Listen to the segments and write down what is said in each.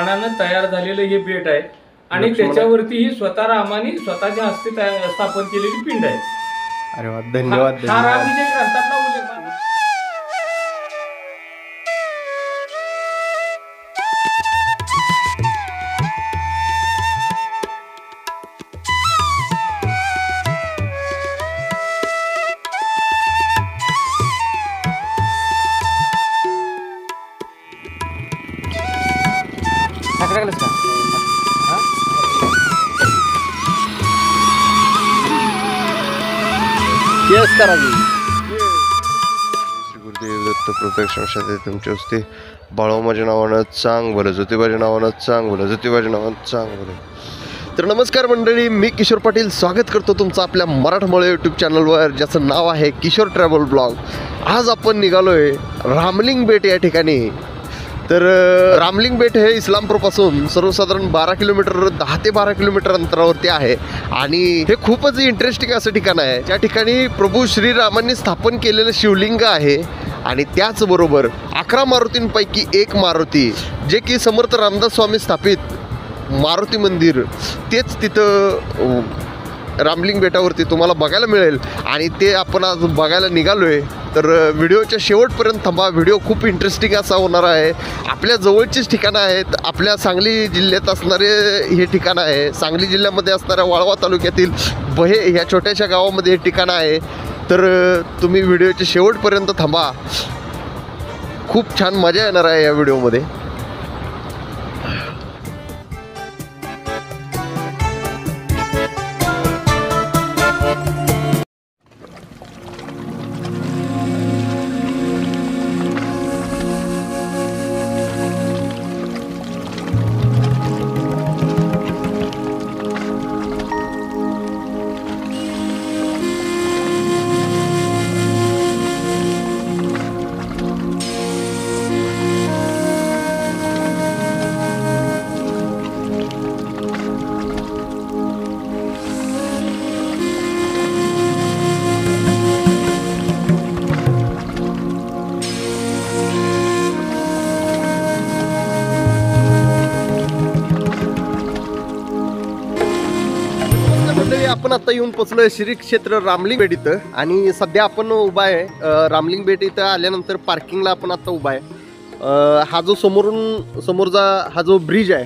बाणानं तयार झालेलं हे बेट आहे आणि त्याच्यावरती ही स्वतः रामाने स्वतःच्या हस्ते स्थापन केलेली पिंड आहे. अरे वा, धन्यवाद. हा रामविजय ग्रंथातला उल्लेख आहे. यस करा की. श्री गुरुदेव दत्त प्रत्यक्ष तुमच्या हस्ते बाळो माझ्या नावानं चांग बोला, ज्योतिबाच्या नावानं चांग बोला, ज्योतिबाच्या नावानं चांग बोला. तर नमस्कार मंडळी, मी किशोर पाटील स्वागत करतो तुमचं आपल्या मराठमोळे यूट्यूब चॅनलवर, ज्याचं नाव आहे किशोर ट्रॅव्हल ब्लॉग. आज आपण निघालोय रामलिंग बेट या ठिकाणी. तर रामलिंग बेट हे इस्लामपूरपासून सर्वसाधारण 12 किलोमीटर 10 ते 12 किलोमीटर अंतरावरती आहे आणि हे खूपच इंटरेस्टिंग असं ठिकाण आहे. त्या ठिकाणी प्रभू श्रीरामांनी स्थापन केलेलं शिवलिंग आहे आणि त्याचबरोबर 11 मारुतींपैकी एक मारुती, जे की समर्थ रामदास स्वामी स्थापित मारुती मंदिर, तेच तिथं रामलिंग बेटावरती तुम्हाला बघायला मिळेल आणि ते आपण आज बघायला निघालोय. तर व्हिडिओच्या शेवटपर्यंत थांबा, व्हिडिओ खूप इंटरेस्टिंग असा होणार आहे. आपल्या जवळचीच ठिकाणं आहेत, आपल्या सांगली जिल्ह्यात असणारे हे ठिकाण आहे. सांगली जिल्ह्यामध्ये असणाऱ्या वाळवा तालुक्यातील बहे ह्या छोट्याशा गावामध्ये हे ठिकाण आहे. तर तुम्ही व्हिडिओच्या शेवटपर्यंत थांबा, खूप छान मजा येणार आहे या व्हिडिओमध्ये. आपण आता येऊन पोचलोय श्री क्षेत्र रामलिंग बेट इथं आणि सध्या आपण उभा आहे रामलिंग बेट इथं आल्यानंतर पार्किंगला आपण आता उभा आहे. हा जो समोरचा हा जो ब्रिज आहे,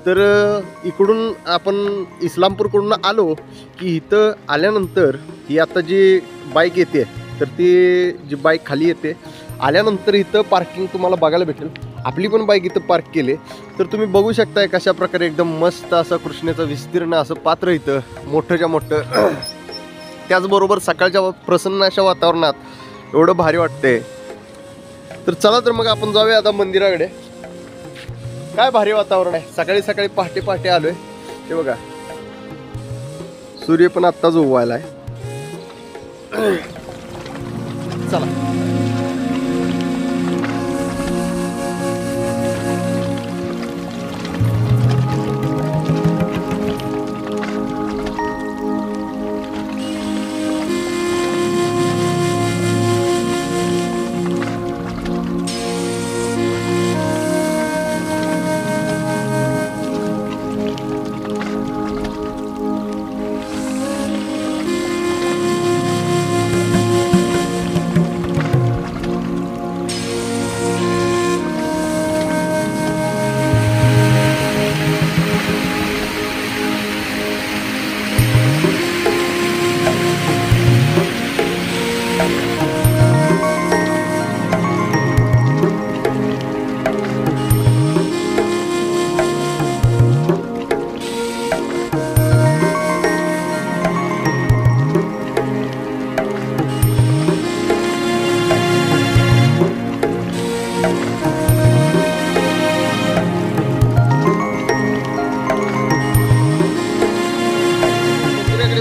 तर इकडून आपण इस्लामपूरकडून आलो की इथं आल्यानंतर ही आता जी बाईक येते, तर ती जी बाईक खाली येते आल्यानंतर इथं पार्किंग तुम्हाला बघायला भेटेल. आपली पण बाईक इथं पार्क केले तर तुम्ही बघू शकताय कशा प्रकारे एकदम मस्त असं कृष्णेचं विस्तीर्ण असं पात्र इथं मोठंच्या मोठं. त्याचबरोबर सकाळच्या प्रसन्न अशा वातावरणात एवढं भारी वाटतंय. तर चला तर मग आपण जाऊया आता मंदिराकडे. काय भारी वातावरण आहे, सकाळी सकाळी पहाटे पहाटे आलोय. हे बघा, सूर्य पण आत्ताच उगवायला आहे. चला.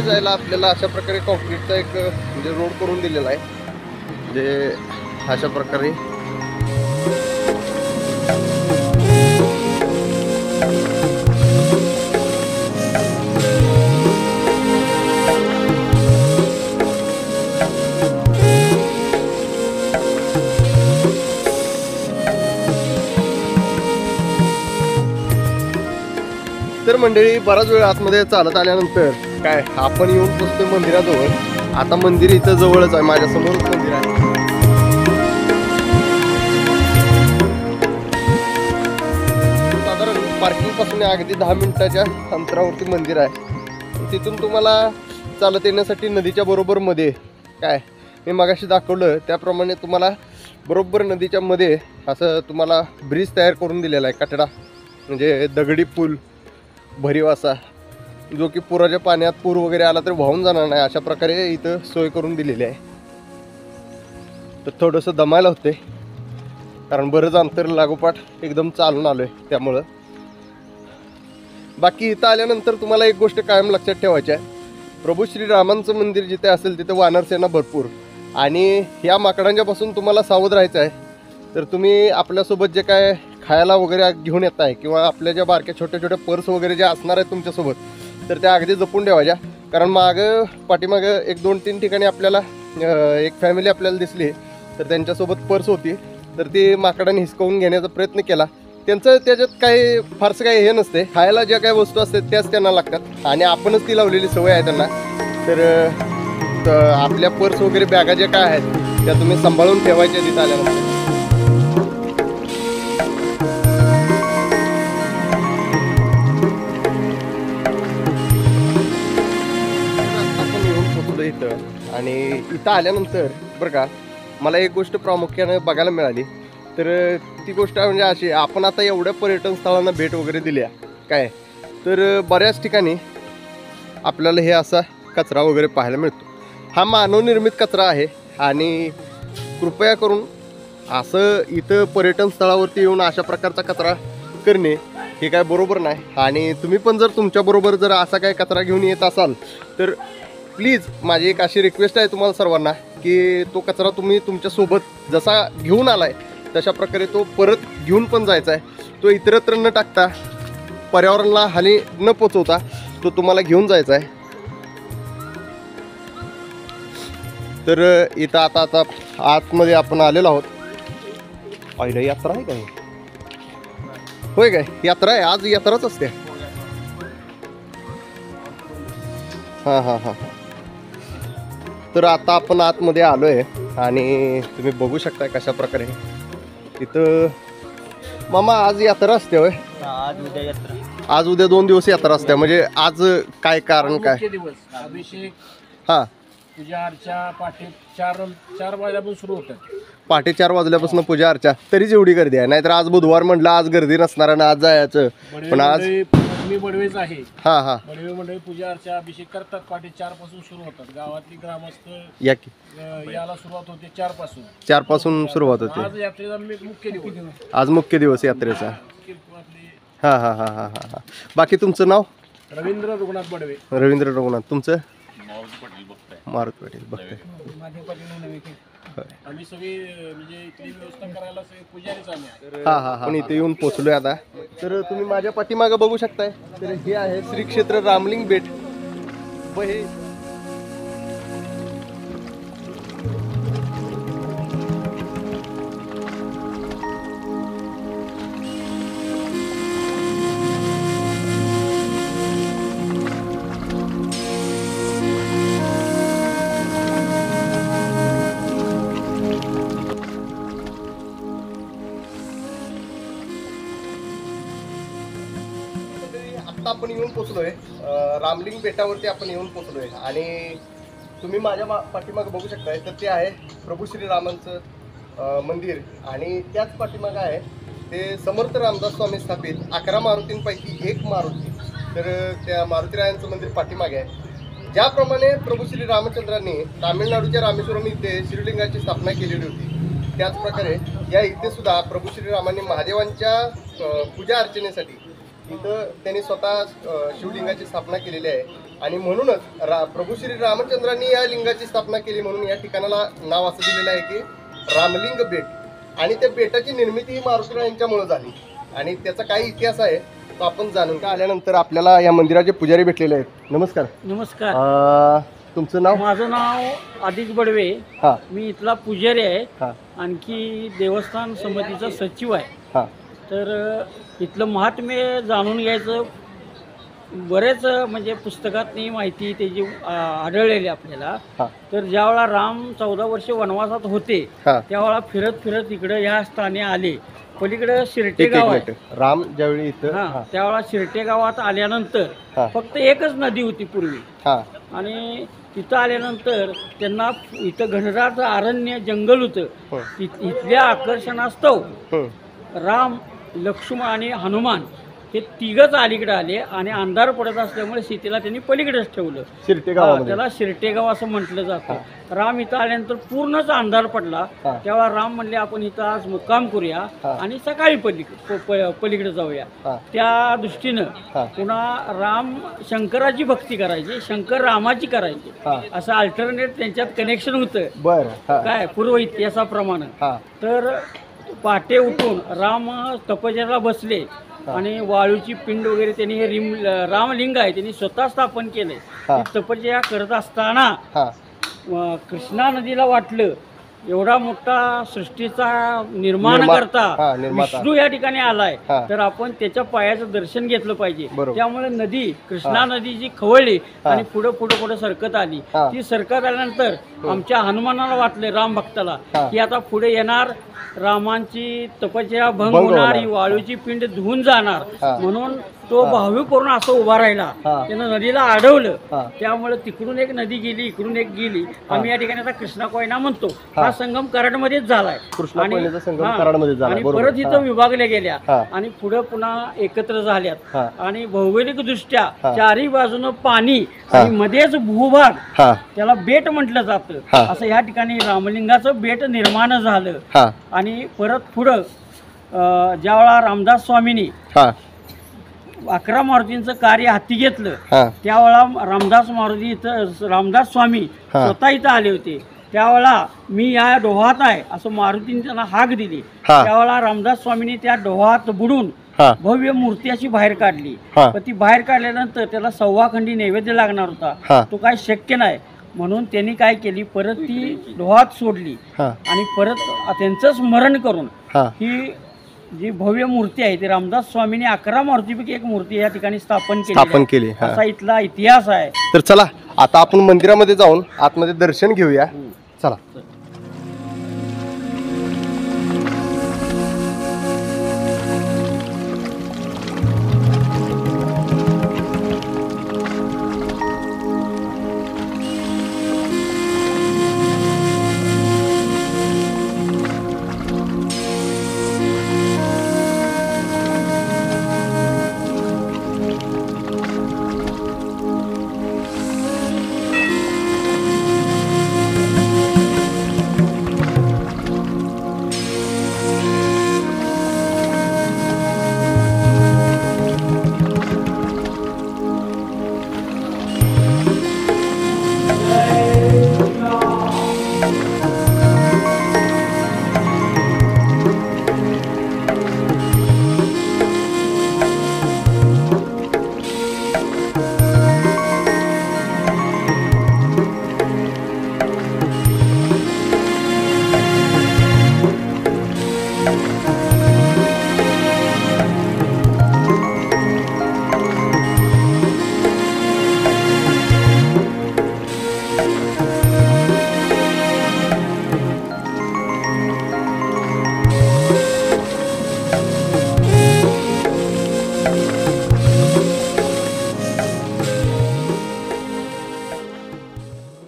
जायला आपल्याला अशा प्रकारे कॉन्क्रीटचा एक म्हणजे रोड करून दिलेला आहे, जे अशा प्रकारे तर मंडळी बराच वेळ आतमध्ये चालत आल्यानंतर काय आपण येऊन पोचतोय मंदिराजवळ. आता मंदिर इथं जवळच आहे, माझ्या समोरच मंदिर आहे. साधारण पार्किंग पासून अगदी 10 मिनिटाच्या अंतरावरती मंदिर आहे. तिथून तुम्हाला चालत येण्यासाठी नदीच्या बरोबर मध्ये काय मी मगाशी दाखवलं त्याप्रमाणे तुम्हाला बरोबर नदीच्या मध्ये असं तुम्हाला ब्रिज तयार करून दिलेला आहे, कठडा म्हणजे दगडी पूल भरीव असा, जो की पुराच्या पाण्यात पूर वगैरे आला तर वाहून जाणार नाही अशा प्रकारे इथं सोय करून दिलेली आहे. तर थोडंसं दमायला होते कारण बरंच अंतर लागोपाठ एकदम चालून आलोय त्यामुळं. बाकी इथं आल्यानंतर तुम्हाला एक गोष्ट कायम लक्षात ठेवायची आहे, प्रभू श्रीरामांचं मंदिर जिथे असेल तिथे वानरसेना भरपूर, आणि या माकडांच्यापासून तुम्हाला सावध राहायचं आहे. तर तुम्ही आपल्यासोबत जे काय खायला वगैरे घेऊन येत आहे किंवा आपल्या ज्या बारक्या छोट्या छोट्या पर्स वगैरे ज्या असणार आहेत तुमच्यासोबत तर त्या अगदी जपून ठेवायच्या. कारण पाठीमागं 1-2-3 ठिकाणी आपल्याला एक फॅमिली आपल्याला दिसली तर त्यांच्यासोबत पर्स होती, तर ती माकडाने हिसकावून घेण्याचा प्रयत्न केला. त्यांचं त्याच्यात काही फारसं काही हे नसते, खायला ज्या काही वस्तू असतात त्याच त्यांना लागतात आणि आपणच ती लावलेली सवय आहे त्यांना. तर आपल्या पर्स वगैरे बॅगा ज्या काय आहेत त्या तुम्ही सांभाळून ठेवायच्या तिथं आल्यानंतर. आपण येऊन पोचलो इथं, आणि इथं आल्यानंतर बरं का मला एक गोष्ट प्रामुख्याने बघायला मिळाली. तर ती गोष्ट म्हणजे अशी, आपण आता एवढ्या पर्यटन स्थळांना भेट वगैरे दिल्या काय, तर बऱ्याच ठिकाणी आपल्याला हे असा कचरा वगैरे पाहायला मिळतो. हा मानवनिर्मित कचरा आहे आणि कृपया करून असं इथं पर्यटन स्थळावरती येऊन अशा प्रकारचा कचरा करणे हे काय बरोबर नाही. आणि तुम्ही पण जर तुमच्याबरोबर जर असा काय कचरा घेऊन येत असाल तर प्लीज माझी एक अशी रिक्वेस्ट आहे तुम्हाला सर्वांना की तो कचरा तुम्ही तुमच्यासोबत जसा घेऊन आलाय तशा प्रकारे तो परत घेऊन पण जायचा आहे. तो इतरत्र न टाकता, पर्यावरणाला हानी न पोचवता तो तुम्हाला घेऊन जायचा आहे. तर इथं आता आतमध्ये आपण आलेलो आहोत. पहिलं यात्रा आहे काय? होय काय यात्रा आहे, आज यात्राच असते. हां. तर आता आपण आतमध्ये आलोय आणि तुम्ही बघू शकता कशा प्रकारे इथं. मामा आज यात्रा असते होय? आज उद्या 2 दिवस यात्रा असते. म्हणजे आज काय कारण काय? मुख्य दिवस अभिषेक, हां पूजा अर्चा पहाटे 4 वाजल्यापासून सुरू होतात. पहाटे 4 वाजल्यापासून पूजा अर्चा, तरीच एवढी गर्दी आहे. नाहीतर आज बुधवार म्हटलं आज गर्दी नसणार आणि आज जायचं, पण आज मी बडवेच आहे. हां बडवे मंडळी पूजा अर्चा अभिषेक करतात. पहाटे 4 पासून सुरू होतात. गावातली ग्रामस्थ या की याला सुरुवात होते 4 पासून. 4 पासून सुरुवात आज होते. यात्रेचा मुख्य दिवस. आज मुख्य दिवस यात्रेचा. हां. बाकी तुमचं नाव? रवींद्र रघुनाथ बडवे. रवींद्र रघुनाथ. तुमचं? मारुती पाटील बघते. आम्ही सगळी म्हणजे इथली व्यवस्था करायला सगळे पुजारीच आम्ही आहे. हां. पण इथे येऊन पोचलोय आता. तर तुम्ही माझ्या पाठीमागं बघू शकताय, तर हे आहे श्री क्षेत्र रामलिंग बेट. व हे आता आपण येऊन पोचलोय रामलिंग बेटावरती आपण येऊन पोचलोय. आणि तुम्ही माझ्या पाठीमागं बघू शकताय तर ते आहे प्रभू श्रीरामांचं मंदिर, आणि त्याच पाठीमागं आहे ते समर्थ रामदास स्वामी स्थापित 11 मारुतींपैकी एक मारुती. तर त्या मारुतीरायांचं मंदिर पाठीमागे आहे. ज्याप्रमाणे प्रभू श्री रामचंद्रांनी तामिळनाडूच्या रामेश्वरम इथे शिवलिंगाची स्थापना केलेली होती, त्याचप्रकारे या इथे सुद्धा प्रभू श्रीरामांनी महादेवांच्या पूजा अर्चनेसाठी इथं त्यांनी स्वतः शिवलिंगाची स्थापना केलेली आहे. आणि म्हणूनच प्रभू श्री रामचंद्रांनी या लिंगाची स्थापना केली म्हणून या ठिकाणाला नाव असं दिलेलं आहे की रामलिंग बेट. आणि त्या बेटाची निर्मिती ही मारुतीरायांच्यामुळे झाली आणि त्याचा काही इतिहास आहे तो आपण जाणून का आल्यानंतर आपल्याला या मंदिराचे पुजारी भेटलेले आहेत. नमस्कार. नमस्कार. तुमचं नाव? माझं नाव आदित्य बडवे. हां मी इथला पुजारी आहे. हां आणखी देवस्थान समितीचा सचिव आहे. हां तर इथलं महात्म्य जाणून घ्यायचं बरेच म्हणजे पुस्तकातनी माहिती त्याची आढळलेली आपल्याला. हा. तर ज्यावेळा राम 14 वर्ष वनवासात होते हा. त्यावेळा फिरत फिरत इकडं या स्थानी आले. पलीकडं शिरटे एक गाव आहे. मिनिट. राम ज्यावेळी इथं हा, त्यावेळा शिरटे गावात आल्यानंतर हा. फक्त एकच नदी होती पूर्वी. हा आणि तिथं आल्यानंतर त्यांना इथं घनदाट अरण्य जंगल होतं. हं. इथल्या आकर्षणास्तव हं. राम, लक्ष्मण आणि हनुमान हे तिघच अलीकडे आले आणि अंधार पडत असल्यामुळे सीतेला त्यांनी पलीकडेच ठेवलं. शिरटे हा, गावामध्ये. त्याला शिरटेगाव असं म्हटलं जातं. राम इथं आल्यानंतर पूर्णच अंधार पडला. हा. तेव्हा राम म्हणले आपण इथं आज मुक्काम करूया हा. आणि सकाळी पलीकडे जाऊया. हा. त्या दृष्टीनं हा. पुन्हा राम शंकराची भक्ती करायची, शंकर रामाची करायची, हा. असं अल्टरनेट त्यांच्यात कनेक्शन होतं. बर. हा. काय पूर्व इतिहासाप्रमाणे. हा. तर पहाटे उठून राम तपस्याला बसले आणि वाळूची पिंड वगैरे त्यांनी हे रामलिंग आहे त्यांनी स्वतः स्थापन केले. हा. तपस्या करत असताना हा. कृष्णा नदीला वाटलं एवढा मोठा सृष्टीचा निर्माण निर्माता. करता हा, निर्माता. विष्णू या ठिकाणी आलाय, हा. तर आपण त्याच्या पायाचं दर्शन घेतलं पाहिजे. बरोबर. त्यामुळे नदी कृष्णा नदी जी खवळली हा. आणि पुढे सरकत आली. हा. ती सरकत आल्यानंतर आमच्या हनुमानाला वाटले राम भक्ताला हा. की आता पुढे येणार रामांची तपस्या भंग भंग होणार, होणार. ही वाळूची पिंड धुवून जाणार. हा. म्हणून तो भावी करून असं उभा राहिला. हा. त्यानं नदीला अडवलं. हा. त्यामुळे तिकडून एक नदी गेली, इकडून एक गेली. आम्ही या ठिकाणी आता कृष्णा कोयना म्हणतो. हा. हा संगम कराडमध्येच झालाय. कृष्णा आणि- कोयनेचा संगम हा. कराडमध्ये झाला. आणि बरोबर. परत इथं हा. विभागल्या गेल्या हा. आणि पुढे पुन्हा एकत्र झाल्यात. हा. आणि भौगोलिक दृष्ट्या हा. चारी बाजूनं पाणी हा. आणि मध्येच भूभाग, हा. त्याला बेट म्हटलं जातं. हा. असं या ठिकाणी रामलिंगाचं बेट निर्माण झालं. हा. आणि परत पुढं ज्यावेळा रामदास स्वामींनी हा. 11 मारुतींचं कार्य हाती घेतलं, हा. त्यावेळा रामदास स्वामी हा. स्वतः इथं आले होते. त्यावेळा मी या डोहात आहे असं मारुतीने त्यांना हाक दिली. हा. त्यावेळा रामदास स्वामींनी त्या डोहात बुडून हा. भव्य मूर्ती अशी बाहेर काढली. हा. पण ती बाहेर काढल्यानंतर त्याला 1.25 खंडी नैवेद्य लागणार हा. होता. तो काय शक्य नाही म्हणून त्यांनी काय केली, परत ती डोहात सोडली हा. आणि परत त्यांचं स्मरण करून हा. ही जी भव्य मूर्ती आहे ती रामदास स्वामींनी 11 मारुतीपैकी एक मूर्ती या ठिकाणी स्थापन स्थापन केली. हा. असा इथला इतिहास आहे. तर चला आता आपण मंदिरामध्ये जाऊन आतमध्ये दर्शन घेऊया. चला.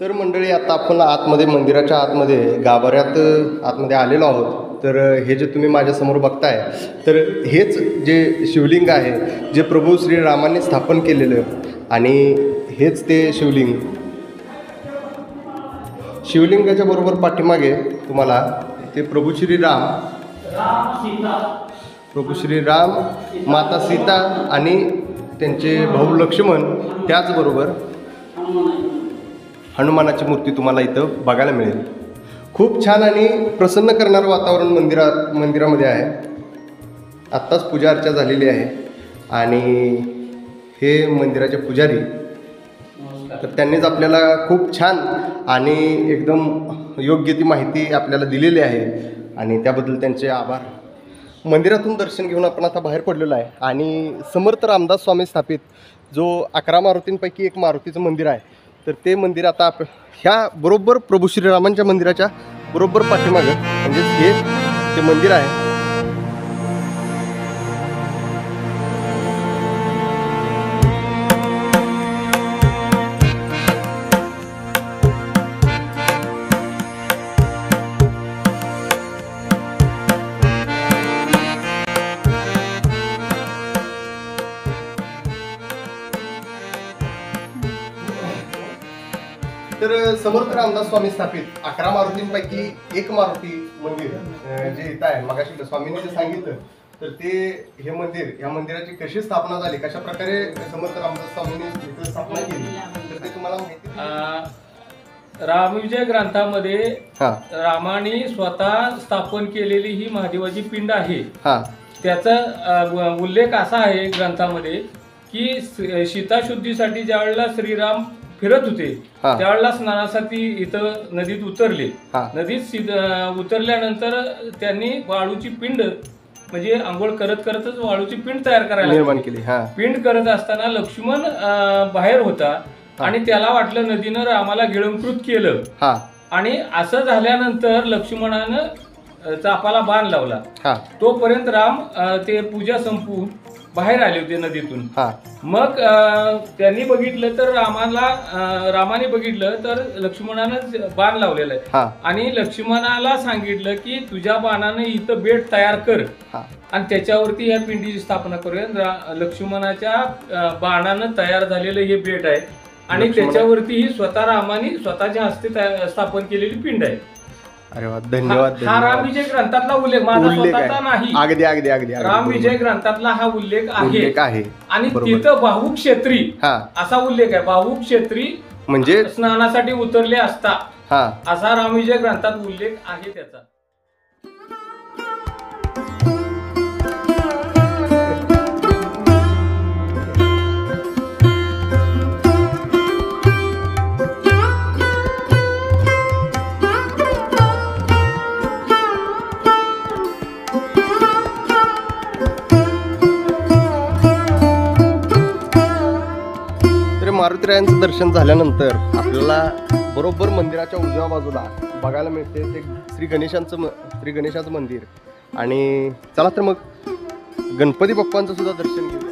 तर मंडळी आता आपण आतमध्ये मंदिराच्या आतमध्ये गाभाऱ्यात आतमध्ये आलेलो आहोत. तर हे जे तुम्ही माझ्यासमोर बघताय तर हेच जे शिवलिंग आहे जे प्रभू श्रीरामांनी स्थापन केलेलं आणि हेच ते शिवलिंगाच्या बरोबर पाठीमागे तुम्हाला ते प्रभू श्रीराम, माता सीता आणि त्यांचे भाऊ लक्ष्मण, त्याचबरोबर हनुमानाची मूर्ती तुम्हाला इथं बघायला मिळेल. खूप छान आणि प्रसन्न करणारं वातावरण मंदिरामध्ये आहे. आत्ताच पूजा अर्चा झालेली आहे आणि हे मंदिराचे पुजारी तर त्यांनीच आपल्याला खूप छान आणि एकदम योग्य ती माहिती आपल्याला दिलेली आहे आणि त्याबद्दल त्यांचे आभार. मंदिरातून दर्शन घेऊन आपण आता बाहेर पडलेलो आहे आणि समर्थ रामदास स्वामी स्थापित जो 11 मारुतींपैकी एक मारुतीचं मंदिर आहे. तर ते मंदिर आता ह्या बरोबर प्रभू श्रीरामांच्या मंदिराच्या बरोबर पाठीमागं म्हणजेच हे ते मंदिर आहे. तर समर्थ रामदास स्वामी स्थापित 11 मारुतींपैकी एक मारुती मंदिर जे इथं आहे, मगाशी स्वामींनी जे सांगितलं, तर ते हे मंदिर, ह्या मंदिराची कशी स्थापना झाली, कशा प्रकारे समर्थ रामदास स्वामींनी इथं स्थापना केली, तर ते तुम्हाला माहिती. रामविजय ग्रंथामध्ये रामाने स्वतः स्थापन केलेली ही महादेवाची पिंड आहे. त्याचा उल्लेख असा आहे ग्रंथामध्ये की सीताशुद्धीसाठी ज्या वेळेला श्रीराम फिरत होते त्यावेळेला स्नानासाठी इथं नदीत उतरले. नदीत उतरल्यानंतर त्यांनी वाळूची पिंड म्हणजे आंघोळ करत करतच वाळूची पिंड तयार करायला निर्माण केली. पिंड करत असताना लक्ष्मण बाहेर होता आणि त्याला वाटलं नदीनं रामाला गिळंकृत केलं. आणि असं झाल्यानंतर लक्ष्मणानं चापाला बाण लावला. तोपर्यंत राम ते पूजा संपवून बाहेर आले होते नदीतून. मग त्यांनी बघितलं तर रामाने बघितलं तर लक्ष्मणानं बाण लावलेलं आहे आणि लक्ष्मणाला सांगितलं की तुझ्या बाणाने इथं बेट तयार कर आणि त्याच्यावरती या पिंडीची स्थापना करूया. लक्ष्मणाच्या बाणानं तयार झालेलं हे बेट आहे आणि त्याच्यावरती ही स्वतः रामाने स्वतःच्या हस्ते स्थापन केलेली पिंड आहे. अरे वा, धन्यवाद. हा रामविजय ग्रंथातला उल्लेख माझा स्वतःचा नाही. अगदी अगदी अगदी रामविजय ग्रंथातला हा उल्लेख आहे. आणि बरोबर. तिथं भावुक क्षेत्री असा उल्लेख आहे. भावुक क्षेत्री म्हणजे स्नानासाठी उतरले असता असा रामविजय ग्रंथात उल्लेख आहे त्याचा. मारुतीरायांचं दर्शन झाल्यानंतर आपल्याला बरोबर मंदिराच्या उजव्या बाजूला बघायला मिळते ते श्री गणेशाचं मंदिर. आणि चला तर मग गणपती बाप्पांचं सुद्धा दर्शन घेऊया.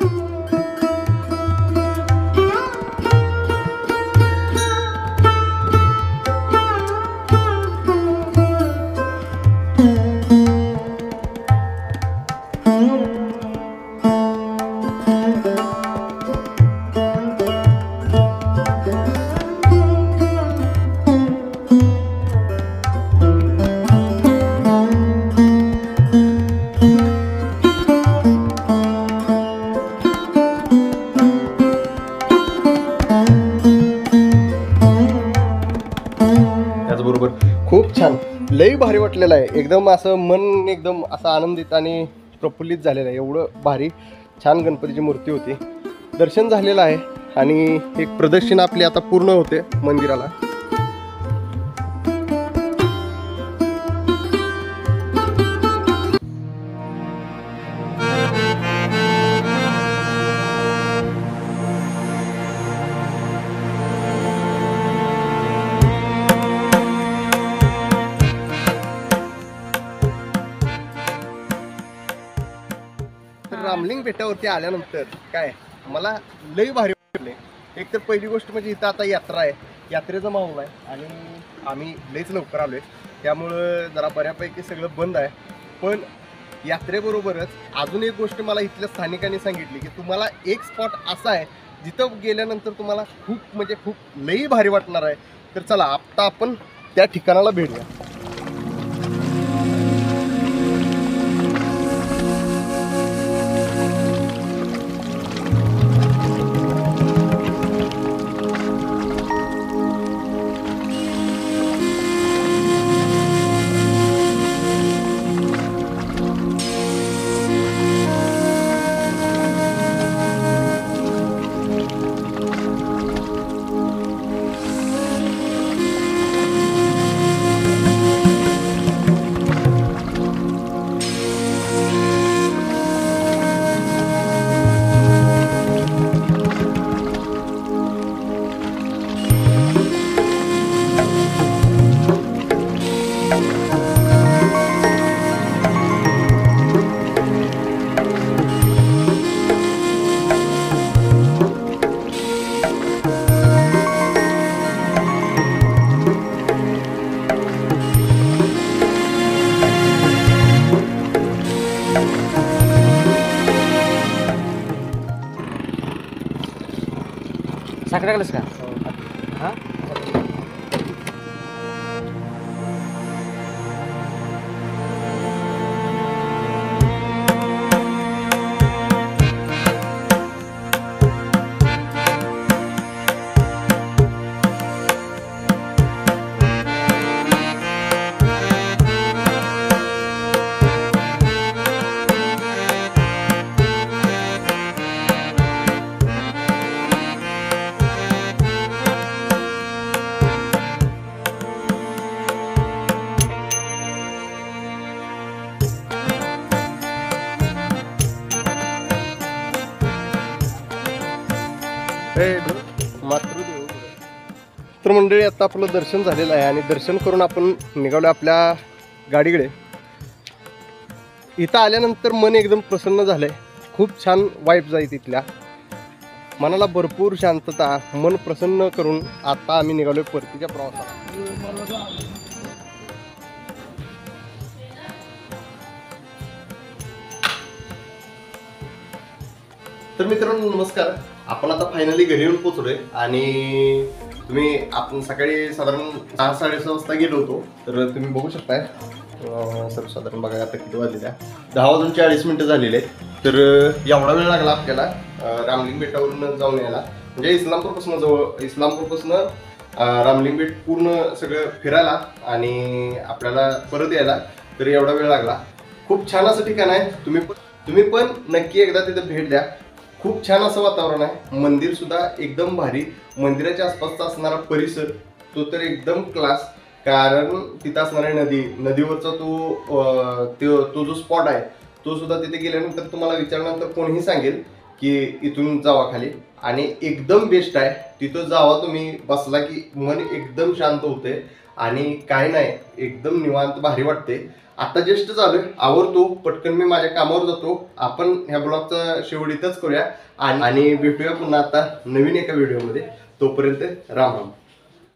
त्याचबरोबर खूप छान, लई भारी वाटलेलं आहे. एकदम असं मन एकदम असं आनंदित आणि प्रफुल्लित झालेलं आहे. एवढं भारी छान गणपतीची मूर्ती होती. दर्शन झालेलं आहे आणि एक प्रदक्षिणा आपली आता पूर्ण होते मंदिराला. रामलिंग बेटावरती आल्यानंतर काय मला लई भारी वाटले. एक तर पहिली गोष्ट म्हणजे इथं आता यात्रा आहे, यात्रेचा माहोल आहे आणि आम्ही लईच लवकर आलोय त्यामुळं जरा बऱ्यापैकी सगळं बंद आहे. पण यात्रेबरोबरच अजून एक गोष्ट मला इथल्या स्थानिकांनी सांगितली की तुम्हाला एक स्पॉट असा आहे जिथं गेल्यानंतर तुम्हाला खूप म्हणजे खूप लई भारी वाटणार आहे. तर चला आता आपण त्या ठिकाणाला भेटूया. साखर टाकलंस का हां तर मंडळी आता आपलं दर्शन झालेलं आहे आणि दर्शन करून आपण निघालो आपल्या गाडीकडे. इथं आल्यानंतर मन एकदम प्रसन्न झालंय. खूप छान वाईब्स आहे तिथल्या. मनाला भरपूर शांतता, मन प्रसन्न करून आता आम्ही निघालोय परतीच्या प्रवासाला. तर मित्रांनो नमस्कार. आपण आता फायनली घरी येऊन पोहोचलोय आणि आपण सकाळी साधारण 6-6:30 वाजता गेलो होतो. तर तुम्ही बघू शकताय सर्वसाधारण बघा आता किती वाजलेल्या 10:40 झालेले. तर एवढा वेळ लागला आपल्याला रामलिंग बेटावरून जाऊन यायला. म्हणजे इस्लामपूरपासून रामलिंग बेट पूर्ण सगळं फिरायला आणि आपल्याला परत यायला तर एवढा वेळ लागला. खूप छान असं ठिकाण आहे. तुम्ही पण नक्की एकदा तिथे भेट द्या. खूप छान असं वातावरण आहे. मंदिर सुद्धा एकदम भारी. मंदिराच्या आसपासचा असणारा परिसर तो तर एकदम क्लास. कारण तिथं असणारी नदीवरचा तो जो स्पॉट आहे तो सुद्धा तिथे गेल्यानंतर तुम्हाला विचारल्यानंतर कोणीही सांगेल की इथून जावा खाली आणि एकदम बेस्ट आहे. तिथं जावा तुम्ही बसला की मन एकदम शांत होते आणि काय नाही एकदम निवांत भारी वाटते. आता जस्ट चालू आवरतो पटकन मी माझ्या कामावर जातो. आपण ह्या ब्लॉगचा शेवट इथंच करूया आणि भेटूया पुन्हा आता नवीन एका व्हिडिओमध्ये. तोपर्यंत राम राम.